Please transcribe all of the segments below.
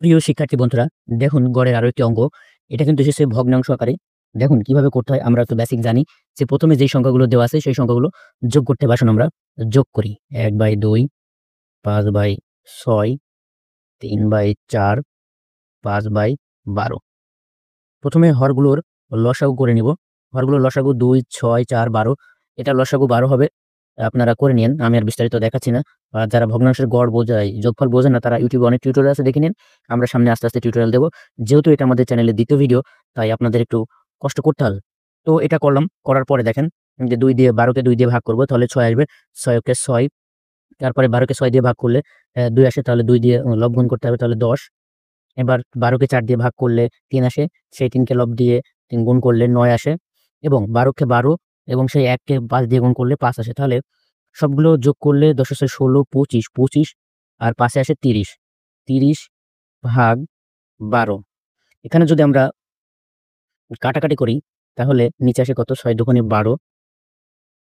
প্রিয় শিক্ষার্থী বন্ধুরা, দেখুন গড়ের আরো একটি অঙ্ক। এটা কিন্তু এসেছে ভগ্নাংশ আকারে। দেখুন কিভাবে করতে হয়। আমরা তো বেসিক জানি যে প্রথমে যেই সংখ্যাগুলো দেওয়া আছে সেই সংখ্যাগুলো যোগ করতে হবে। আসুন আমরা যোগ করি। ১/২, ৫/৬, ৩/৪, ৫/১২। প্রথমে হরগুলোর লসাগু করে নিব। হরগুলোর লসাগু ২, ৬, ৪, ১২। এটা লসাগু ১২ হবে। আপনারা করে নিয়েন। আমি আর বিস্তারিত দেখাচ্ছি না। আর যারা ভগ্নাংশের গড় বোঝায়, যোগফল বোঝেন না তারা YouTube এ অনেক টিউটোরিয়াল আছে, দেখে নিন। আমরা সামনে আস্তে, আস্তে টিউটোরিয়াল দেব। যেহেতু এটা আমাদের চ্যানেলের ২য় ভিডিও, তাই আপনাদের একটু কষ্ট করতে হবে। তো এটা করলাম। করার পরে দেখেন যে ২ দিয়ে ১২ কে ২ দিয়ে ভাগ করব, তাহলে ৬ আসবে। ৬ কে ৬, তারপরে ১২ কে ৬ দিয়ে ভাগ করলে ২ আসে, তাহলে ২ দিয়ে লব গুণ করতে হবে, তাহলে ১০। এবার ১২ কে ৪ দিয়ে ভাগ করলে ৩ আসে, সেই ৩ কে লব দিয়ে ৩ গুণ করলে ৯ আসে, এবং ১২ কে ১২ এবং সেই ১ কে ৫ দিয়ে গুণ করলে ৫ আসে। তাহলে সবগুলো যোগ করলে ১০ × ১৬, ২৫, ২৫ আর ৫ এ আসে ৩০। ৩০ ভাগ ১২। এখানে যদি আমরা কাটাকাটি করি তাহলে নিচে আসে কত? ৬ দুগুণে ১২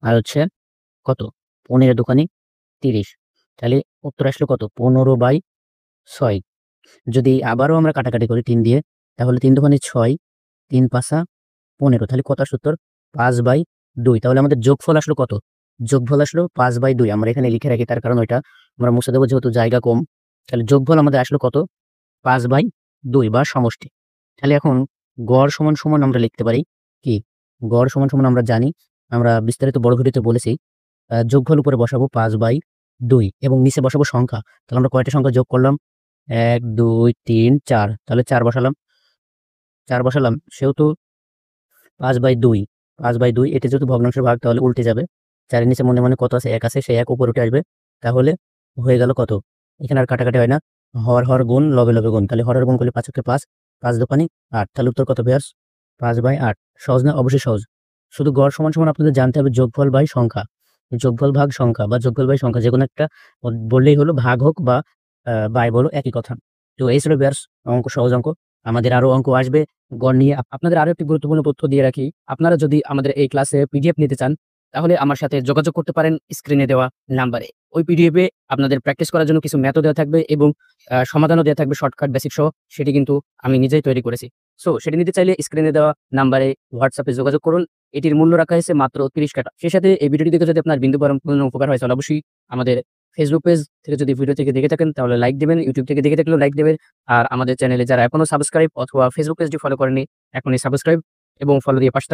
আর হচ্ছে কত? ১৫ দুগুণে ৩০। তাহলে উত্তর আসলো কত? ১৫/৬। যদি আবারও আমরা কাটাকাটি করি ৩ দিয়ে, তাহলে ৩ দুগুণে ৬, ৩ ৫ ১৫। তাহলে কত আসলো উত্তর? ৫/২। তাহলে আমাদের যোগফল আসলো কত? যোগফল আসলো ৫/২। আমরা এখানে লিখে রাখি, তার কারণ ওইটা আমরা মুছে দেব যেহেতু জায়গা কম। তাহলে যোগফল আমাদের আসলো কত? ৫/২ বা সমষ্টি। তাহলে এখন গড় সমান, সমান আমরা লিখতে পারি কি? গড় সমান, সমান আমরা জানি। আমরা বিস্তারিত বড় ভিডিওতে বলেছি। যোগফল উপরে বসাবো ৫/২ এবং নিচে বসাবো সংখ্যা। তাহলে আমরা কয়টা সংখ্যা যোগ করলাম? ১, ২, ৩, ৪। তাহলে ৪ বসালাম। ৪ বসালাম। সেহেতু ৫/২, ৫/২ এটা যেহেতু ভগ্নাংশের ভাগ, তাহলে উল্টে যাবে। ৪ এর নিচে মনে, মনে কত আছে? ১ আছে, সেই ১ উপরে উঠে আসবে। তাহলে হয়ে গেল কত? এখানে আর কাটাকাটি হয় না। হর, হর গুণ, লবে, লবে গুণ। তাহলে হর, হর গুণ করলে ৫ একে ৫, ৫ দোকানি ৮। তাহলে উত্তর কত ভিউয়ার্স? ৫/৮। সহজ না? অবশ্যই সহজ। শুধু গড় সমান, সমান আপনাদের জানতে হবে যোগফল বাই সংখ্যা। যোগফল ভাগ সংখ্যা বা যোগফল বাই সংখ্যা যেকোনো একটা বললেই হলো, ভাগ হোক বা বাই বলো, একই কথা। তো এই ছিল ভিউয়ার্স অঙ্ক, সহজ অঙ্ক। আমাদের আরো অঙ্ক আসবে গড় নিয়ে। আপনাদের আরো একটি গুরুত্বপূর্ণ তথ্য দিয়ে রাখি। আপনারা যদি আমাদের এই ক্লাসে পিডিএফ নিতে চান, তাহলে আমার সাথে যোগাযোগ করতে পারেন স্ক্রিনে দেওয়া নাম্বারে। ওই পিডিএফ এ আপনাদের প্র্যাকটিস করার জন্য কিছু ম্যাথও দেওয়া থাকবে এবং সমাধানও দেওয়া থাকবে শর্টকাট বেসিক সহ। সেটি কিন্তু আমি নিজেই তৈরি করেছি। সো সেটি নিতে চাইলে স্ক্রিনে দেওয়া নাম্বারে হোয়াটসঅ্যাপে যোগাযোগ করুন। এটির মূল্য রাখা হয়েছে মাত্র ৩০ টাকা। সেই সাথে এই ভিডিওটি দেখে যদি আপনার বিন্দু পরিমাণ উপকার হয়, তাহলে অবশ্যই আমাদের ফেসবুক পেজ থেকে যদি ভিডিও থেকে দেখে থাকেন তাহলে লাইক দিবেন, ইউটিউব থেকে দেখে থাকলেও লাইক দিবেন। আর আমাদের চ্যানেলে যারা এখনো সাবস্ক্রাইব অথবা ফেসবুক পেজটি ফলো করেননি, এখনই সাবস্ক্রাইব এবং ফলো দিয়ে পাশে থাকুন।